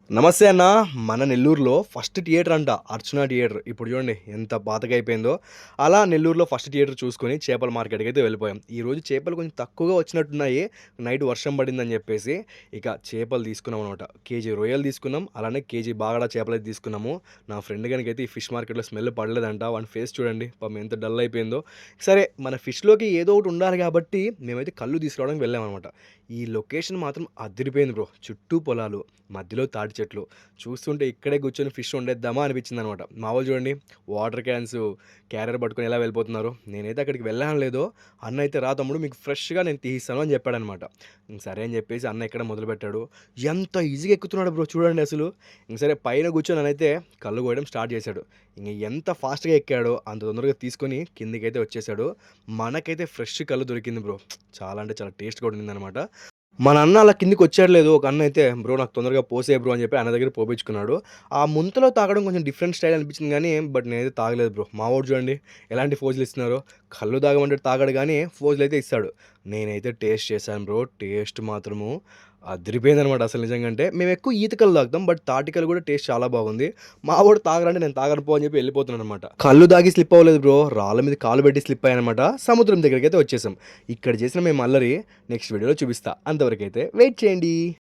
నమస్తే అన్న. మన నెల్లూరులో ఫస్ట్ థియేటర్ అంట 'అర్చన థియేటర్'. ఇప్పుడు చూడండి ఎంత పాతగా అయిపోయిందో. అలా నెల్లూరులో ఫస్ట్ థియేటర్ చూసుకొని చేపల మార్కెట్‌కైతే వెళ్ళిపోయాం. ఈరోజు చేపలు కొంచెం తక్కువగా వచ్చినట్టున్నాయి. నైట్ వర్షం పడిందని చెప్పేసి ఇక చేపలు తీసుకున్నామనమాట. కేజీ రొయ్యలు తీసుకున్నాం. అలానే కేజీ బాగడా చేపలైతే తీసుకున్నాము. నా ఫ్రెండ్ గనుకైతే ఈ ఫిష్ మార్కెట్‌లో స్మెల్ పడలేదంట. వాని ఫేస్ చూడండి పాపం ఎంత డల్ అయిపోయిందో. సరే మన ఫిష్‌లోకి ఏదో ఒకటి ఉండాలి కాబట్టి మేమైతే కల్లు తీసుకురావడానికి వెళ్ళామనమాట. ఈ లొకేషన్ మాత్రం అదిరిపోయింది బ్రో. చుట్టూ పొలాలు, మధ్యలో తాటి చెట్లు. చూస్తుంటే ఇక్కడే కూర్చొని ఫిష్ వండేద్దామా అనిపించిందనమాట. మా వాళ్ళు చూడండి వాటర్ క్యాన్స్, క్యారియర్ పట్టుకొని ఎలా వెళ్ళిపోతున్నారు. నేనైతే అక్కడికి వెళ్ళాను లేదో, అన్న అయితే రా తమ్ముడు మీకు ఫ్రెష్‌గా నేను తీయిస్తాను అని చెప్పాడనమాట. సరే అని చెప్పేసి అన్న ఎక్కడం మొదలుపెట్టాడు. ఎంత ఈజీగా ఎక్కుతున్నాడో బ్రో చూడండి అసలు. సరే పైన కూర్చొని నేనైతే కళ్ళు కోయడం స్టార్ట్ చేశాడు. ఎంత ఫాస్ట్‌గా ఎక్కాడో అంత తొందరగా తీసుకొని కిందకైతే వచ్చేసాడు. మనకైతే ఫ్రెష్ కల్లు దొరికింది బ్రో. చాలా అంటే చాలా టేస్ట్‌గా ఉండిందనమాట. మన అన్న అలా కిందకొచ్చాడు లేదు. ఒక అన్న అయితే "బ్రో నాకు తొందరగా పోసేయి బ్రో" అని చెప్పి అన్న దగ్గర పోపిచ్చుకున్నాడు. ఆ ముంతలో తాగడం కొంచెం డిఫరెంట్ స్టైల్ అనిపించింది గానీ, బట్ నేనైతే తాగలేదు బ్రో. మావోడు చూడండి ఎలాంటి ఫోజులు ఇస్తున్నారో. కల్లు తాగమంటే తాగడు గానీ, ఫోజులైతే ఇస్తాడు. నేనైతే టేస్ట్ చేశాను బ్రో. టేస్ట్ మాత్రము అదిరిపోయిందనమాట అసలు నిజంగా అంటే. మేమెక్కువ ఈత కల్లు తాగుతాం. బట్ తాటి కల్లు కూడా టేస్ట్ చాలా బాగుంది. మావోడు తాగరంటే నేను తాగను పో అని చెప్పి వెళ్ళిపోతున్నాననమాట. కల్లు తాగి స్లిప్ అవ్వలేదు బ్రో. రాళ్ళ మీద కాలు పెట్టి స్లిప్ అయ్యాననమాట. సముద్రం దగ్గరికైతే వచ్చేసాం. ఇక్కడ చేసిన మేము అల్లరి నెక్స్ట్ వీడియోలో చూపిస్తా. అంతవరకైతే వెయిట్ చేయండి.